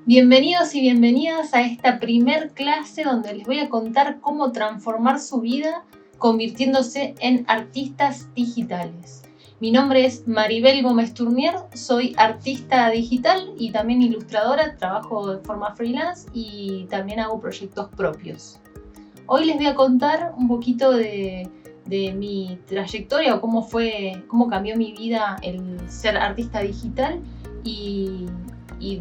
Bienvenidos y bienvenidas a esta primer clase donde les voy a contar cómo transformar su vida convirtiéndose en artistas digitales. Mi nombre es Maribel Gómez Tournier, soy artista digital y también ilustradora, trabajo de forma freelance y también hago proyectos propios. Hoy les voy a contar un poquito de mi trayectoria o cómo cambió mi vida el ser artista digital y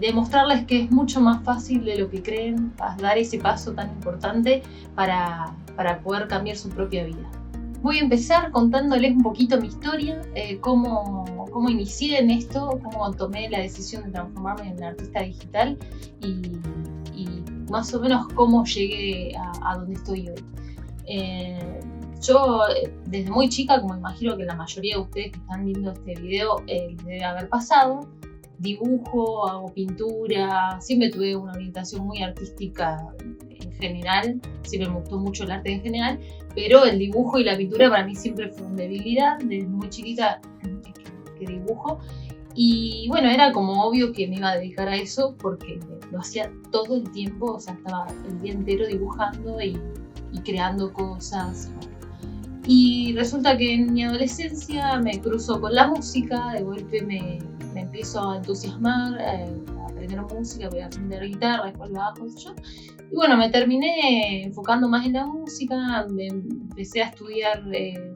demostrarles que es mucho más fácil de lo que creen dar ese paso tan importante para poder cambiar su propia vida. Voy a empezar contándoles un poquito mi historia, cómo inicié en esto, cómo tomé la decisión de transformarme en artista digital y más o menos cómo llegué a donde estoy hoy. Yo desde muy chica, como imagino que la mayoría de ustedes que están viendo este video les debe haber pasado, dibujo, hago pintura, siempre tuve una orientación muy artística en general, siempre me gustó mucho el arte en general, pero el dibujo y la pintura para mí siempre fue una debilidad, desde muy chiquita que dibujo, y bueno, era como obvio que me iba a dedicar a eso porque lo hacía todo el tiempo, o sea, estaba el día entero dibujando y creando cosas. Y resulta que en mi adolescencia me cruzo con la música, de golpe me empiezo a entusiasmar, a aprender música, voy a aprender guitarra, después bajo, qué sé yo. Y bueno, me terminé enfocando más en la música, empecé a estudiar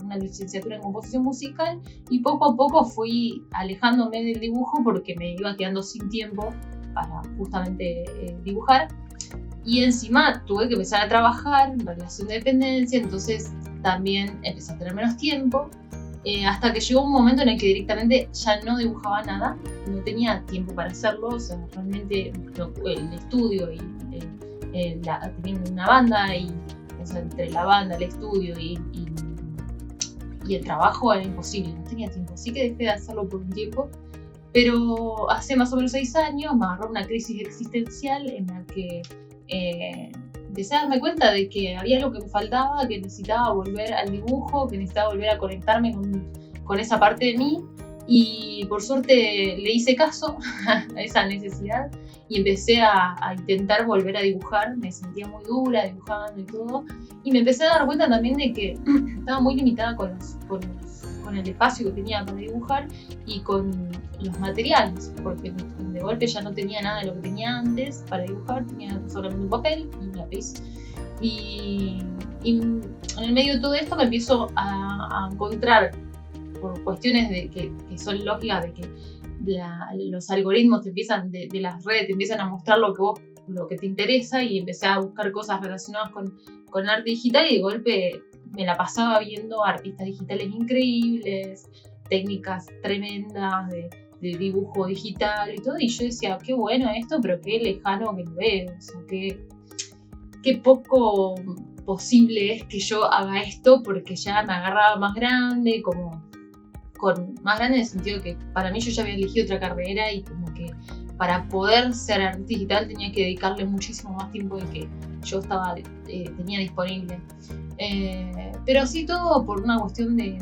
una licenciatura en composición musical y poco a poco fui alejándome del dibujo porque me iba quedando sin tiempo para justamente dibujar. Y encima tuve que empezar a trabajar en relación de dependencia, entonces también empecé a tener menos tiempo, hasta que llegó un momento en el que directamente ya no dibujaba nada, no tenía tiempo para hacerlo, o sea, realmente el estudio y tenía una banda, y o sea, entre la banda, el estudio y el trabajo era imposible, no tenía tiempo, así que dejé de hacerlo por un tiempo. Pero hace más o menos 6 años me agarró una crisis existencial en la que empecé a darme cuenta de que había algo que me faltaba, que necesitaba volver al dibujo, que necesitaba volver a conectarme con esa parte de mí, y por suerte le hice caso a esa necesidad y empecé a intentar volver a dibujar. Me sentía muy dura dibujando y todo, y me empecé a dar cuenta también de que estaba muy limitada con el espacio que tenía para dibujar y con los materiales, porque de golpe ya no tenía nada de lo que tenía antes para dibujar, tenía solamente un papel y un lápiz. Y en el medio de todo esto me empiezo a encontrar, por cuestiones que son lógicas, de que los algoritmos de las redes te empiezan a mostrar lo que te interesa, y empecé a buscar cosas relacionadas con arte digital, y de golpe me la pasaba viendo artistas digitales increíbles, técnicas tremendas de dibujo digital y todo, y yo decía, qué bueno esto, pero qué lejano que lo veo, o sea, qué poco posible es que yo haga esto, porque ya me agarraba más grande, más grande en el sentido de que para mí yo ya había elegido otra carrera, y como que para poder ser artista digital tenía que dedicarle muchísimo más tiempo del que yo tenía disponible. Pero sí, todo por una cuestión de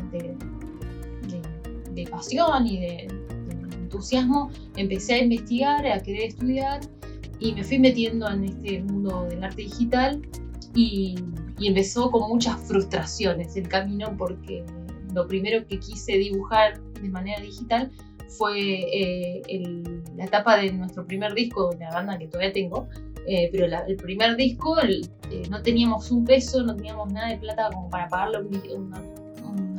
pasión y de entusiasmo, empecé a investigar, a querer estudiar, y me fui metiendo en este mundo del arte digital, y empezó con muchas frustraciones el camino, porque lo primero que quise dibujar de manera digital fue la etapa de nuestro primer disco de la banda, que todavía tengo, pero el primer disco no teníamos un peso, no teníamos nada de plata como para pagarle a un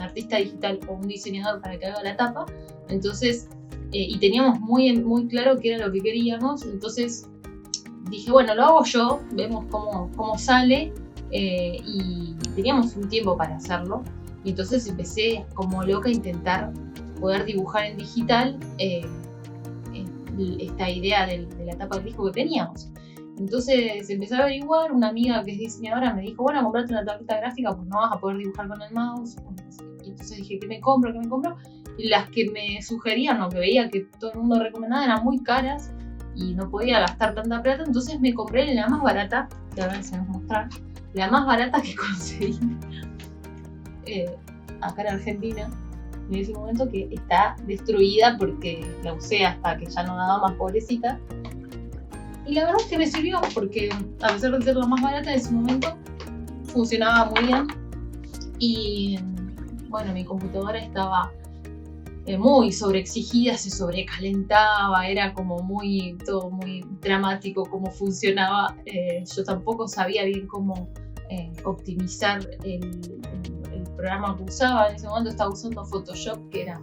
artista digital o un diseñador para que haga la tapa. Entonces, y teníamos muy, muy claro qué era lo que queríamos, entonces dije, bueno, lo hago yo, vemos cómo sale, y teníamos un tiempo para hacerlo, y entonces empecé como loca a intentar poder dibujar en digital esta idea de la tapa del disco que teníamos. Entonces empecé a averiguar, una amiga que es diseñadora me dijo, bueno, comprate una tableta gráfica, pues no vas a poder dibujar con el mouse. Y entonces dije, ¿qué me compro? Y las que me sugerían, o que veía que todo el mundo recomendaba, eran muy caras y no podía gastar tanta plata, entonces me compré la más barata, que ahora les voy a mostrar, la más barata que conseguí acá en Argentina, en ese momento, que está destruida porque la usé hasta que ya no daba más, pobrecita. Y la verdad es que me sirvió porque a pesar de ser la más barata en ese momento, funcionaba muy bien. Y bueno, mi computadora estaba muy sobreexigida, se sobrecalentaba, era como todo muy dramático cómo funcionaba. Yo tampoco sabía bien cómo optimizar el programa que usaba. En ese momento estaba usando Photoshop, que era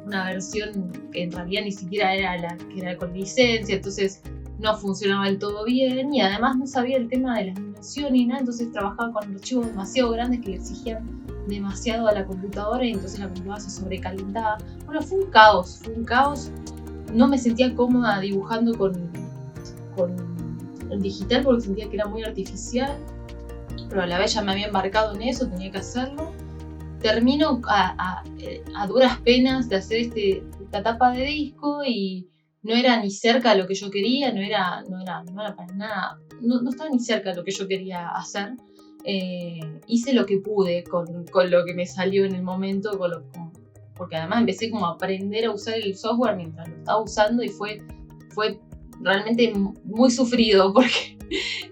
una versión que en realidad ni siquiera era la que era con licencia, entonces no funcionaba del todo bien, y además no sabía el tema de las dimensiones y nada, entonces trabajaba con archivos demasiado grandes que le exigían demasiado a la computadora, y entonces la computadora se sobrecalentaba. Bueno, fue un caos. No me sentía cómoda dibujando con el digital porque sentía que era muy artificial, pero a la vez ya me había embarcado en eso, tenía que hacerlo. Termino a duras penas de hacer esta tapa de disco, y no era ni cerca de lo que yo quería, no era para nada, no estaba ni cerca de lo que yo quería hacer. Hice lo que pude con lo que me salió en el momento, porque además empecé como a aprender a usar el software mientras lo estaba usando, y fue realmente muy sufrido porque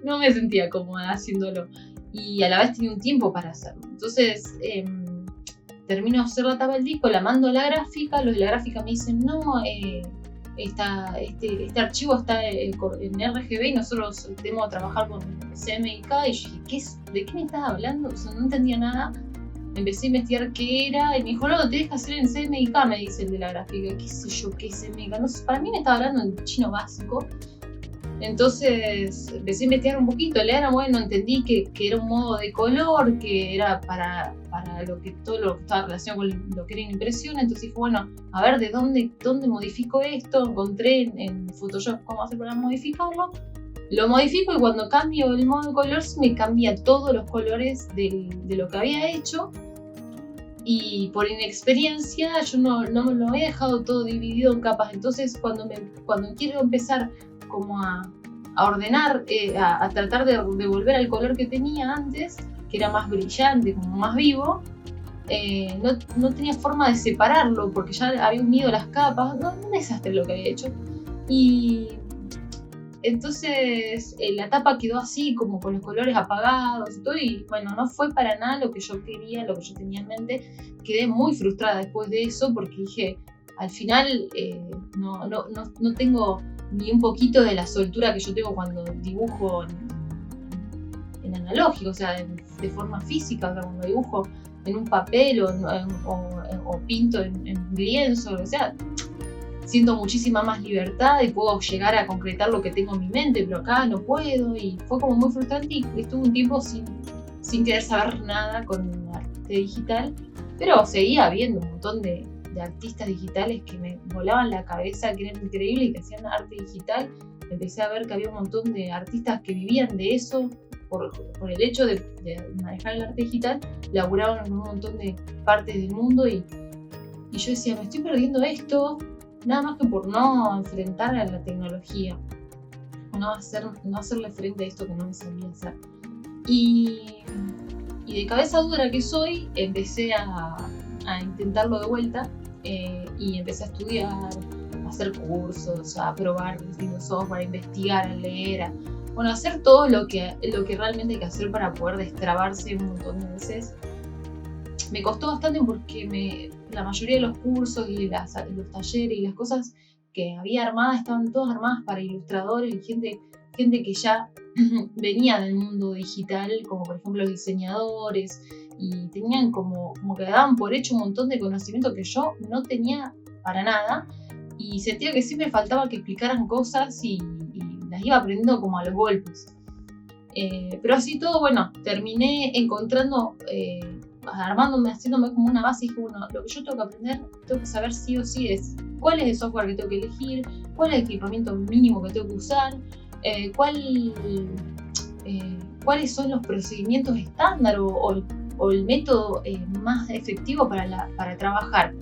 no me sentía cómoda haciéndolo, y a la vez tenía un tiempo para hacerlo. Entonces termino de hacer la tapa del disco, la mando a la gráfica, los de la gráfica me dicen no, este archivo está en RGB y nosotros tenemos que trabajar con CMYK. Y yo dije, ¿de qué me estás hablando? O sea, no entendía nada. Empecé a investigar qué era y me dijo, no, lo tenés que hacer en CMYK, me dice el de la gráfica. ¿Qué sé yo qué es CMYK? No sé, para mí me estaba hablando en chino básico. Entonces empecé a investigar un poquito, bueno, entendí que era un modo de color, que era para todo lo que estaba relacionado con lo que era impresión. Entonces dije, bueno, a ver de dónde modifico esto. Encontré en Photoshop cómo hacer para modificarlo. Lo modifico, y cuando cambio el modo de color me cambia todos los colores de lo que había hecho. Y por inexperiencia yo no me lo había dejado todo dividido en capas. Entonces cuando quiero empezar como a ordenar, a tratar de volver al color que tenía antes, que era más brillante, como más vivo, no tenía forma de separarlo porque ya había unido las capas. Un desastre lo que había hecho. Y entonces la tapa quedó así, como con los colores apagados y todo, y bueno, no fue para nada lo que yo quería, lo que yo tenía en mente. Quedé muy frustrada después de eso porque dije, al final no tengo ni un poquito de la soltura que yo tengo cuando dibujo en analógico, o sea, de forma física, o sea, cuando dibujo en un papel o pinto en lienzo, o sea, siento muchísima más libertad y puedo llegar a concretar lo que tengo en mi mente, pero acá no puedo, y fue como muy frustrante, y estuve un tiempo sin querer saber nada con arte digital, pero seguía viendo un montón de artistas digitales que me volaban la cabeza, que eran increíbles y que hacían arte digital. Empecé a ver que había un montón de artistas que vivían de eso por el hecho de manejar el arte digital, laburaban en un montón de partes del mundo, y yo decía, me estoy perdiendo esto, nada más que por no enfrentar a la tecnología, no hacerle frente a esto que no me sabía hacer. Y de cabeza dura que soy, empecé a intentarlo de vuelta, y empecé a estudiar, a hacer cursos, a probar distintos software, a investigar, a leer, a hacer todo lo que realmente hay que hacer para poder destrabarse un montón de veces. Me costó bastante porque la mayoría de los cursos y los talleres y las cosas que había armadas estaban todas armadas para ilustradores y gente que ya venía del mundo digital, como por ejemplo los diseñadores, y tenían como que daban por hecho un montón de conocimiento que yo no tenía para nada, y sentía que siempre faltaba que explicaran cosas y las iba aprendiendo como a los golpes. Pero así todo, bueno, terminé encontrando, haciéndome como una base, y dije, bueno, lo que yo tengo que aprender, tengo que saber sí o sí es cuál es el software que tengo que elegir, cuál es el equipamiento mínimo que tengo que usar, cuáles son los procedimientos estándar o el método más efectivo para trabajar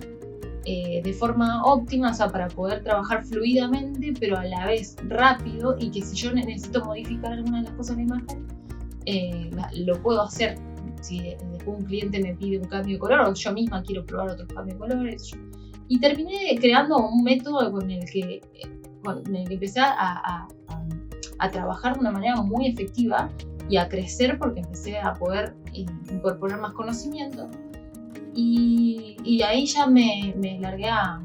de forma óptima, o sea, para poder trabajar fluidamente, pero a la vez rápido, y que si yo necesito modificar alguna de las cosas en la imagen, lo puedo hacer. Si después un cliente me pide un cambio de color, o yo misma quiero probar otros cambios de colores. Y terminé creando un método con el que empecé a a trabajar de una manera muy efectiva y a crecer porque empecé a poder incorporar más conocimiento. Y ahí ya me largué a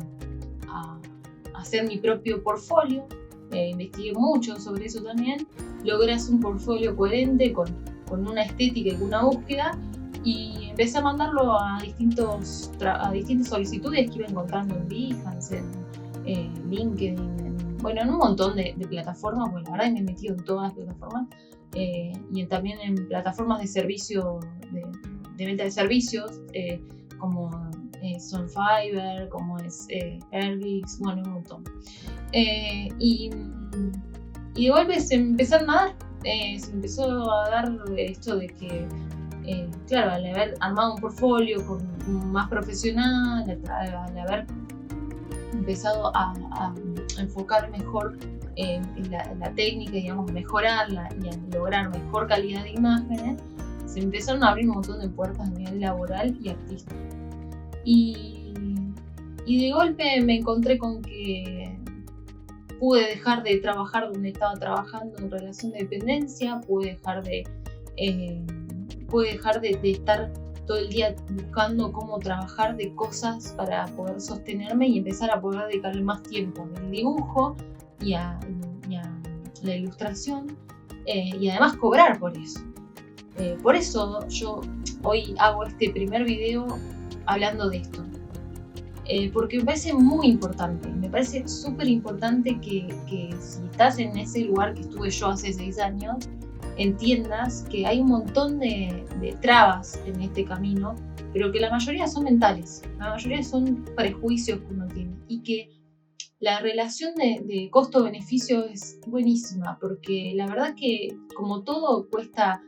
hacer mi propio portfolio. Investigué mucho sobre eso también. Logré hacer un portfolio coherente con una estética y con una búsqueda, y empecé a mandarlo a distintas solicitudes que iba encontrando en Behance, en LinkedIn, en un montón de plataformas, porque la verdad me he metido en todas las plataformas, y también en plataformas de servicio, de venta de servicios, como son Fiverr, como es Airbnb, un montón. Y de golpe se empezaron a dar, se empezó a dar esto de que, claro, al haber armado un portfolio más profesional, al haber empezado a enfocar mejor en la técnica, digamos, mejorarla y a lograr mejor calidad de imágenes, se empezaron a abrir un montón de puertas a nivel laboral y artístico. Y de golpe me encontré con que pude dejar de trabajar donde estaba trabajando en relación de dependencia, pude dejar de estar todo el día buscando cómo trabajar de cosas para poder sostenerme y empezar a poder dedicarle más tiempo al dibujo y a la ilustración, y además cobrar por eso. Por eso yo hoy hago este primer video hablando de esto, porque me parece muy importante, me parece súper importante que si estás en ese lugar que estuve yo hace 6 años, entiendas que hay un montón de trabas en este camino, pero que la mayoría son mentales, la mayoría son prejuicios que uno tiene, y que la relación de costo-beneficio es buenísima, porque la verdad que como todo cuesta,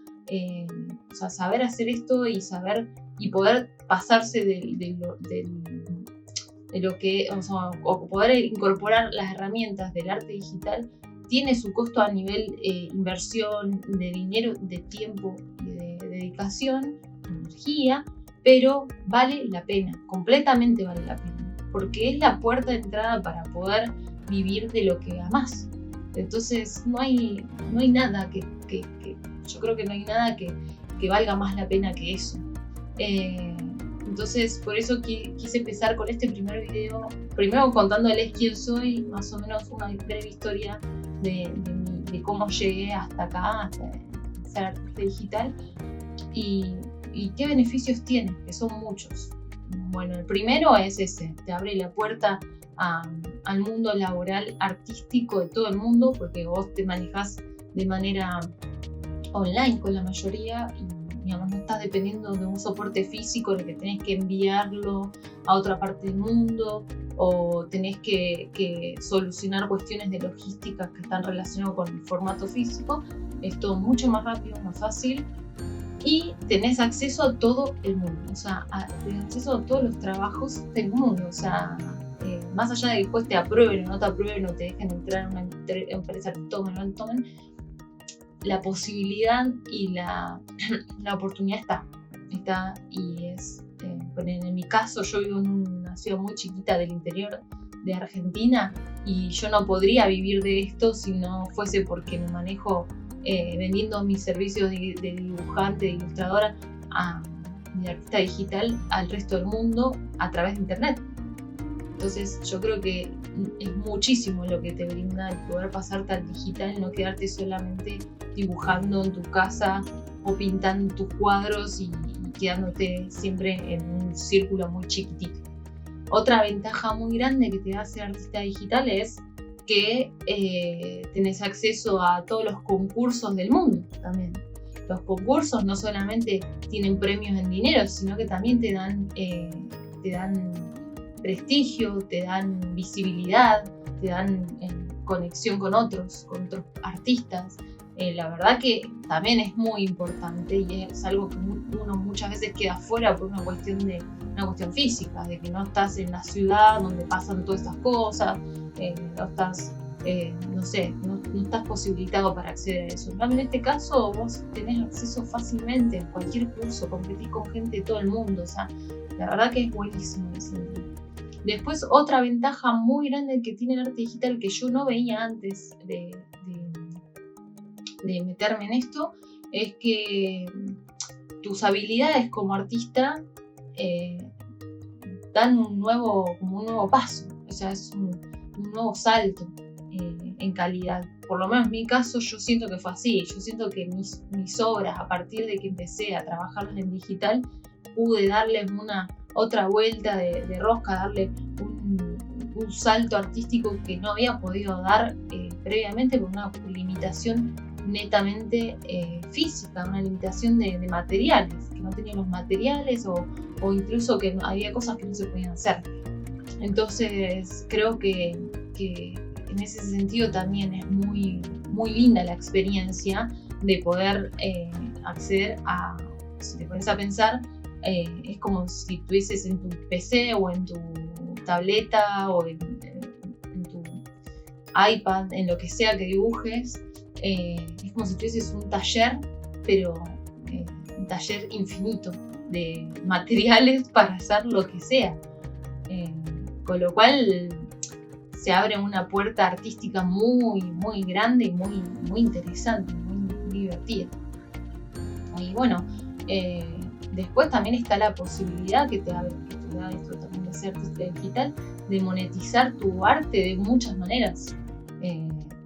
saber hacer esto y saber y poder pasarse de lo que, o poder incorporar las herramientas del arte digital, tiene su costo a nivel inversión de dinero, de tiempo y de dedicación, de energía, pero vale la pena, completamente vale la pena, porque es la puerta de entrada para poder vivir de lo que amás. Entonces no hay nada que yo creo que no hay nada que valga más la pena que eso. Entonces por eso quise empezar con este primer video, primero contándoles quién soy, más o menos una breve historia de cómo llegué hasta acá, hasta ser artista digital, y qué beneficios tiene, que son muchos. Bueno, el primero es ese, te abre la puerta al mundo laboral artístico de todo el mundo, porque vos te manejás de manera online con la mayoría y, digamos, no estás dependiendo de un soporte físico en el que tenés que enviarlo a otra parte del mundo, o tenés que solucionar cuestiones de logística que están relacionadas con el formato físico. Es todo mucho más rápido, más fácil, y tenés acceso a todo el mundo, tenés acceso a todos los trabajos del mundo, más allá de que después te aprueben o no te aprueben o te dejen entrar en una empresa, te tomen o no te tomen, la posibilidad y la oportunidad está, y es, en mi caso yo vivo en una ciudad muy chiquita del interior de Argentina, y yo no podría vivir de esto si no fuese porque me manejo vendiendo mis servicios de dibujante, de ilustradora, de artista digital al resto del mundo a través de internet. Entonces yo creo que es muchísimo lo que te brinda el poder pasarte al digital, no quedarte solamente dibujando en tu casa o pintando tus cuadros y quedándote siempre en un círculo muy chiquitito. Otra ventaja muy grande que te da ser artista digital es que tenés acceso a todos los concursos del mundo también. Los concursos no solamente tienen premios en dinero, sino que también te dan prestigio, te dan visibilidad, te dan conexión con otros artistas. La verdad que también es muy importante, y es algo que uno muchas veces queda fuera por una cuestión física, de que no estás en la ciudad donde pasan todas estas cosas, no estás, no estás posibilitado para acceder a eso. En este caso vos tenés acceso fácilmente a cualquier curso, competís con gente de todo el mundo, la verdad que es buenísimo ese sentido. Después, otra ventaja muy grande que tiene el arte digital, que yo no veía antes de de meterme en esto, es que tus habilidades como artista dan un nuevo paso, o sea, es un nuevo salto en calidad. Por lo menos en mi caso yo siento que fue así. Yo siento que mis obras, a partir de que empecé a trabajarlas en digital, pude darles una otra vuelta de rosca, darle un salto artístico que no había podido dar previamente por una limitación netamente física, una limitación de materiales, que no tenía los materiales o incluso que había cosas que no se podían hacer. Entonces creo que en ese sentido también es muy, muy linda la experiencia de poder acceder a, si te pones a pensar, es como si estuvieses en tu PC o en tu tableta o en tu iPad, en lo que sea que dibujes, es como si tuvieses un taller, pero un taller infinito de materiales para hacer lo que sea, con lo cual se abre una puerta artística muy, muy grande y muy, muy interesante, muy, muy divertida. Y bueno, después también está la posibilidad que te da esto también de ser artista digital, de monetizar tu arte de muchas maneras,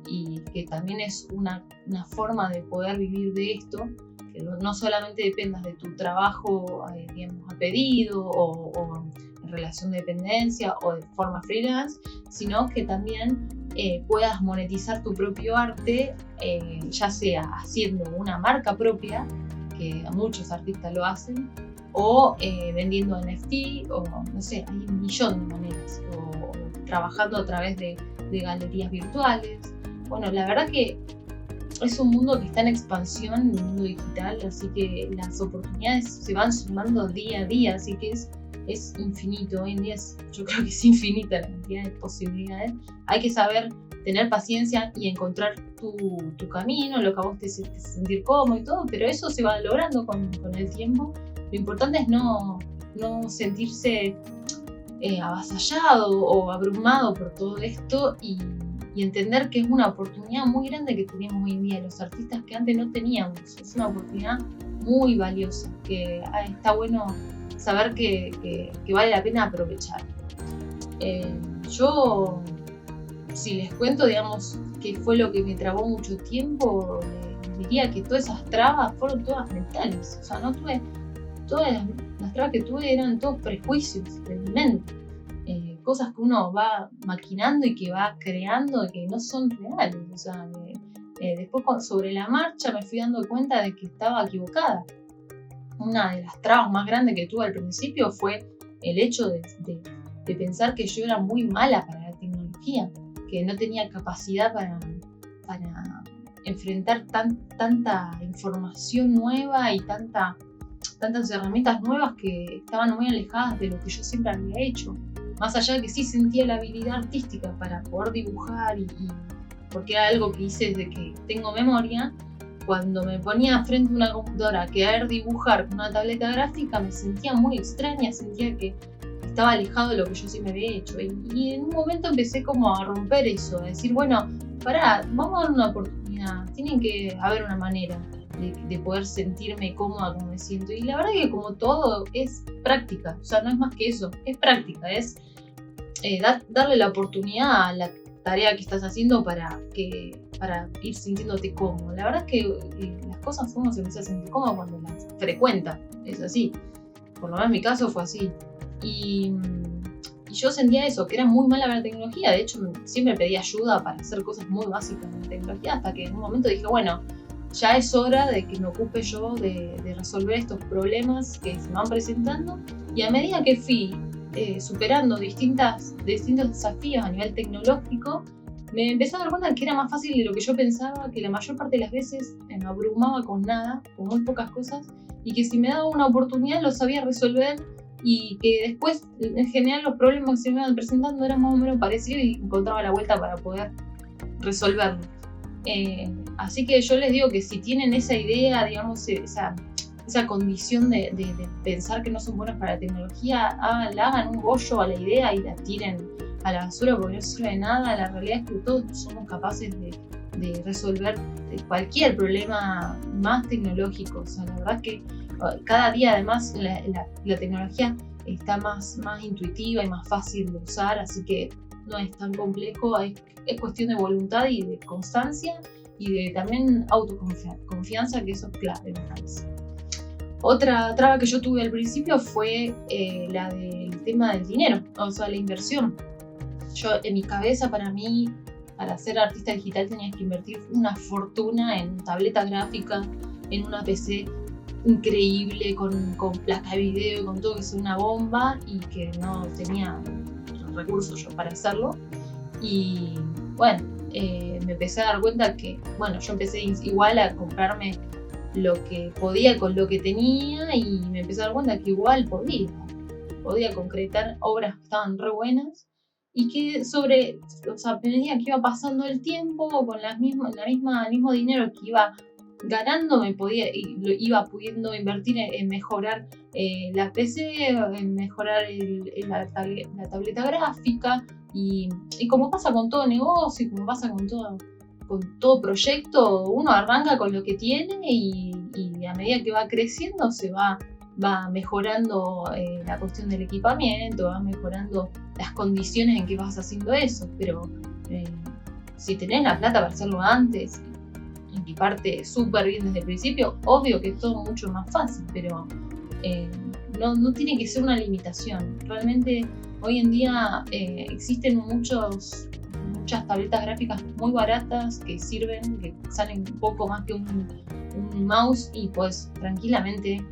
y que también es una forma de poder vivir de esto, que no solamente dependas de tu trabajo, digamos, a pedido o en relación de dependencia o de forma freelance, sino que también puedas monetizar tu propio arte, ya sea haciendo una marca propia, que muchos artistas lo hacen, o vendiendo NFT, o no sé, hay un millón de maneras, o trabajando a través de galerías virtuales. Bueno, la verdad que es un mundo que está en expansión, el mundo digital, así que las oportunidades se van sumando día a día, así que es infinito. Hoy en día yo creo que es infinita la cantidad de posibilidades. Hay que saber tener paciencia y encontrar tu camino, lo que a vos te hace sentir cómodo y todo, pero eso se va logrando con el tiempo. Lo importante es no sentirse avasallado o abrumado por todo esto y entender que es una oportunidad muy grande que tenemos hoy en día los artistas que antes no teníamos. Es una oportunidad muy valiosa, que está bueno saber que vale la pena aprovechar. Yo, si les cuento, digamos, que fue lo que me trabó mucho tiempo, diría que todas esas trabas fueron todas mentales. O sea, no tuve, todas las trabas que tuve eran todos prejuicios de mi mente. Cosas que uno va maquinando y que va creando y que no son reales. O sea, después sobre la marcha me fui dando cuenta de que estaba equivocada. Una de las trabas más grandes que tuve al principio fue el hecho de pensar que yo era muy mala para la tecnología, que no tenía capacidad para enfrentar tanta información nueva y tantas herramientas nuevas que estaban muy alejadas de lo que yo siempre había hecho. Más allá de que sí sentía la habilidad artística para poder dibujar y porque era algo que hice desde que tengo memoria, cuando me ponía frente a una computadora a querer dibujar con una tableta gráfica me sentía muy extraña, sentía que estaba alejado de lo que yo siempre había hecho. Y en un momento empecé como a romper eso, a decir, bueno, pará, vamos a dar una oportunidad, tiene que haber una manera de poder sentirme cómoda como me siento. Y la verdad que como todo es práctica, o sea, no es más que eso, es práctica, es darle la oportunidad a la tarea que estás haciendo para ir sintiéndote cómodo. La verdad es que las cosas uno se empieza a sentir cómodo cuando las frecuenta, es así. Por lo menos en mi caso fue así. Y yo sentía eso, que era muy mala para la tecnología. De hecho, siempre pedía ayuda para hacer cosas muy básicas en la tecnología, hasta que en un momento dije, bueno, ya es hora de que me ocupe yo de resolver estos problemas que se me van presentando. Y a medida que fui superando distintos desafíos a nivel tecnológico, me empecé a dar cuenta que era más fácil de lo que yo pensaba, que la mayor parte de las veces me abrumaba con nada, con muy pocas cosas, y que si me daba una oportunidad lo sabía resolver, y que después en general los problemas que se me iban presentando eran más o menos parecidos y encontraba la vuelta para poder resolverlos. Así que yo les digo que si tienen esa idea, digamos, esa condición de pensar que no son buenos para la tecnología, hagan un bollo a la idea y la tiren a la basura porque no sirve de nada. La realidad es que todos somos capaces de resolver cualquier problema más tecnológico. O sea, la verdad que cada día además la tecnología está más intuitiva y más fácil de usar, así que no es tan complejo, es cuestión de voluntad y de constancia y de también autoconfianza, que eso es clave, me parece. Otra traba que yo tuve al principio fue la del tema del dinero, o sea, la inversión. Yo, en mi cabeza, para ser artista digital tenías que invertir una fortuna en tableta gráfica, en una PC increíble, con placa de video, con todo, que es una bomba, y que no tenía recursos yo para hacerlo. Y bueno, me empecé a dar cuenta que, bueno, yo empecé igual a comprarme lo que podía con lo que tenía, y me empecé a dar cuenta que igual podía concretar obras que estaban re buenas, y que a medida que iba pasando el tiempo, con el mismo dinero que iba ganando, iba pudiendo invertir en mejorar la PC, en mejorar la tableta gráfica, y como pasa con todo negocio, como pasa con todo proyecto, uno arranca con lo que tiene y a medida que va creciendo se va mejorando la cuestión del equipamiento, va mejorando las condiciones en que vas haciendo eso. Pero si tenés la plata para hacerlo antes, equiparte súper bien desde el principio, obvio que es todo mucho más fácil, pero no tiene que ser una limitación. Realmente hoy en día existen muchas tabletas gráficas muy baratas que sirven, que salen un poco más que un mouse, y pues tranquilamente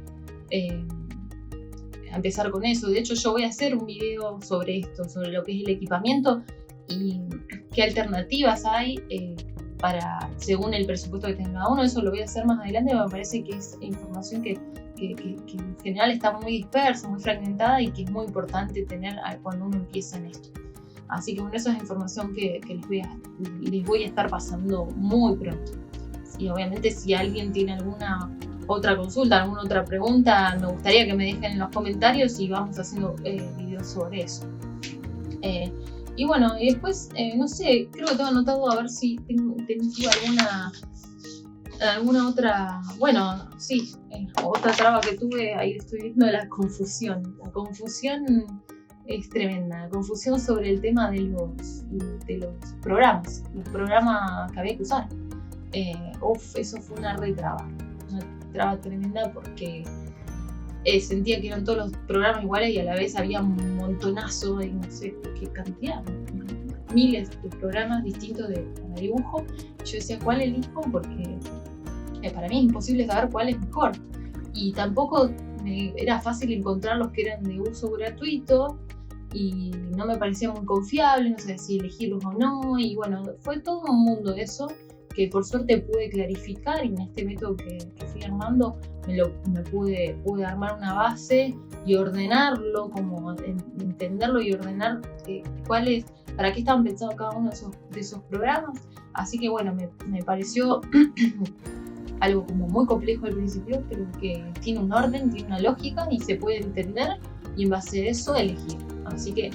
empezar con eso. De hecho, yo voy a hacer un video sobre esto, sobre lo que es el equipamiento y qué alternativas hay según el presupuesto que tenga uno. Eso lo voy a hacer más adelante, me parece que es información que en general está muy dispersa, muy fragmentada, y que es muy importante tener cuando uno empieza en esto. Así que bueno, esa es información que les voy a estar pasando muy pronto. Y obviamente, si alguien tiene alguna otra consulta, alguna otra pregunta, me gustaría que me dejen en los comentarios y vamos haciendo videos sobre eso. Y bueno, y después, no sé, creo que tengo anotado a ver si tengo alguna otra. Bueno, sí, otra traba que tuve, ahí estoy viendo, la confusión. La confusión es tremenda, la confusión sobre el tema de los programas que había que usar. Eso fue una traba tremenda, porque sentía que eran todos los programas iguales y a la vez había un montonazo, y no sé qué cantidad, miles de programas distintos para dibujo. Yo decía, ¿cuál elijo? Porque para mí es imposible saber cuál es mejor, y tampoco era fácil encontrar los que eran de uso gratuito, y no me parecía muy confiable, no sé si elegirlos o no. Y bueno, fue todo un mundo eso, que por suerte pude clarificar, y en este método que fui armando me pude armar una base y ordenarlo, como entenderlo y ordenar para qué estaban pensados cada uno de esos programas. Así que bueno, me pareció algo como muy complejo al principio, pero que tiene un orden, tiene una lógica y se puede entender, y en base a eso elegir. Así que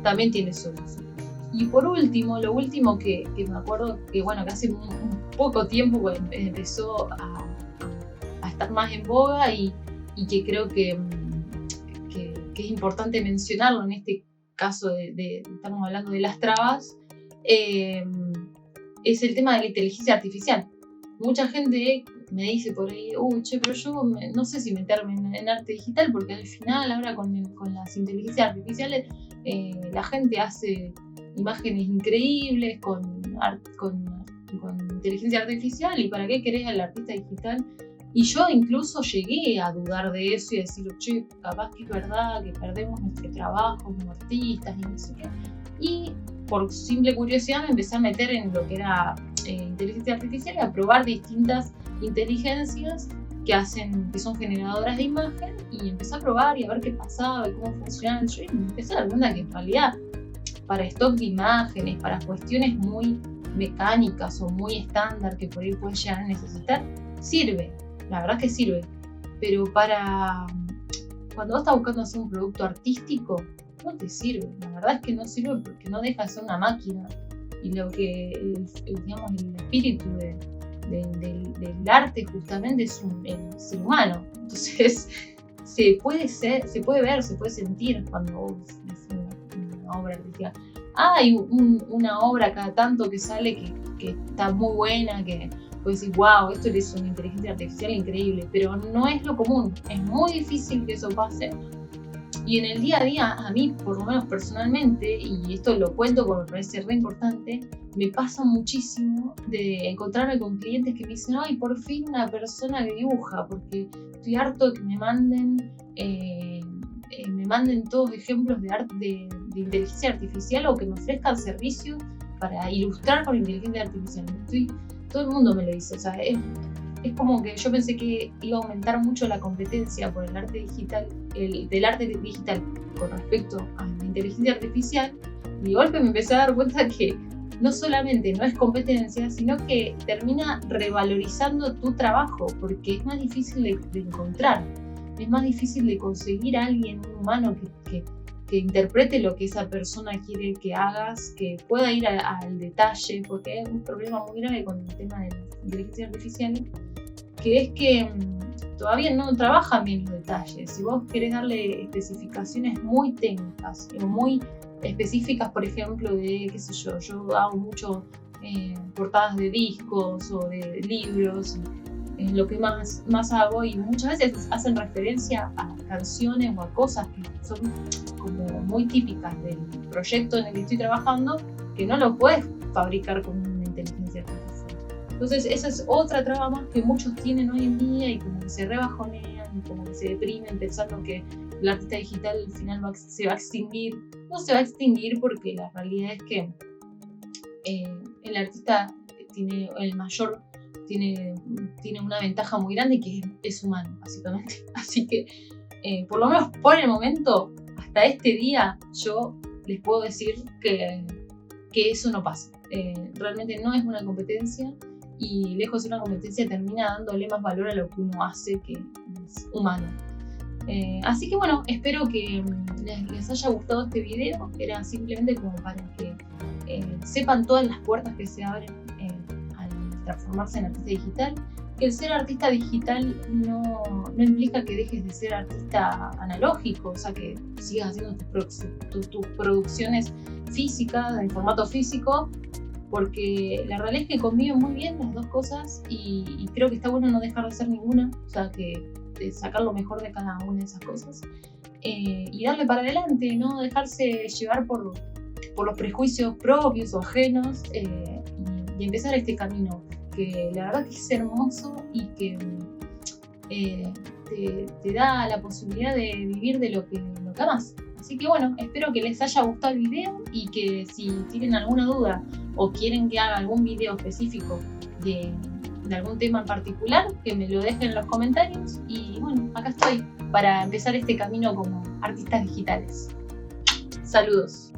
también tiene solución. Y por último, lo último que me acuerdo, que bueno, que hace un poco tiempo empezó a estar más en boga, y que creo que es importante mencionarlo en este caso estamos hablando de las trabas, es el tema de la inteligencia artificial. Mucha gente me dice por ahí, pero yo no sé si meterme en arte digital, porque al final ahora con las inteligencias artificiales la gente hace imágenes increíbles con inteligencia artificial, y ¿para qué querés al artista digital? Y yo incluso llegué a dudar de eso y a decir, capaz que es verdad que perdemos nuestro trabajo como artistas y no sé qué. Y por simple curiosidad me empecé a meter en lo que era inteligencia artificial, y a probar distintas inteligencias que son generadoras de imagen, y empecé a probar y a ver qué pasaba y cómo funcionaban. Yo me empecé a dar cuenta que en realidad para stock de imágenes, para cuestiones muy mecánicas o muy estándar que por ahí puedes llegar a necesitar, sirve, la verdad es que sirve, pero cuando vos estás buscando hacer un producto artístico, no te sirve, la verdad es que no sirve, porque no deja de ser una máquina y lo que, digamos, el espíritu del arte justamente es el ser humano. Entonces se puede ver, se puede sentir cuando vos ves una obra artística. Hay una obra cada tanto que sale que está muy buena, que puedes decir, wow, esto es una inteligencia artificial increíble, pero no es lo común, es muy difícil que eso pase. Y en el día a día, a mí, por lo menos personalmente, y esto lo cuento porque me parece re importante, me pasa muchísimo de encontrarme con clientes que me dicen, ay, por fin una persona que dibuja, porque estoy harto de que me manden todos ejemplos de arte, de inteligencia artificial, o que me ofrezcan servicios para ilustrar con inteligencia artificial. Todo el mundo me lo dice, o sea, es como que yo pensé que iba a aumentar mucho la competencia por el arte digital, del arte digital con respecto a la inteligencia artificial, y de golpe me empecé a dar cuenta que no solamente no es competencia, sino que termina revalorizando tu trabajo, porque es más difícil de encontrar, es más difícil de conseguir a alguien, un humano que interprete lo que esa persona quiere que hagas, que pueda ir al detalle, porque hay un problema muy grave con el tema de la inteligencia artificial, que es que todavía no trabajan bien los detalles. Si vos querés darle especificaciones muy técnicas, muy específicas, por ejemplo, de, qué sé yo hago mucho portadas de discos o de libros, es lo que más hago, y muchas veces hacen referencia a canciones o a cosas que son como muy típicas del proyecto en el que estoy trabajando, que no lo puedes fabricar con una inteligencia artificial. Entonces esa es otra traba más que muchos tienen hoy en día, y como que se rebajonean, y como que se deprimen pensando que el artista digital al final se va a extinguir. No se va a extinguir, porque la realidad es que el artista tiene una ventaja muy grande, que es humano, básicamente. Así que, por lo menos por el momento, hasta este día, yo les puedo decir que eso no pasa. Realmente no es una competencia, y lejos de una competencia termina dándole más valor a lo que uno hace, que es humano. Así que bueno, espero que les haya gustado este video. Era simplemente como para que sepan todas las puertas que se abren al transformarse en artista digital. Que el ser artista digital no implica que dejes de ser artista analógico, o sea, que sigas haciendo tus producciones físicas, en formato físico, porque la realidad es que conviven muy bien las dos cosas, y creo que está bueno no dejar de hacer ninguna, o sea, que sacar lo mejor de cada una de esas cosas, y darle para adelante, no dejarse llevar por los prejuicios propios o ajenos, y empezar este camino que la verdad que es hermoso, y que te da la posibilidad de vivir de lo que amas. Así que bueno, espero que les haya gustado el video, y que si tienen alguna duda o quieren que haga algún video específico de algún tema en particular, que me lo dejen en los comentarios. Y bueno, acá estoy para empezar este camino como artistas digitales. Saludos.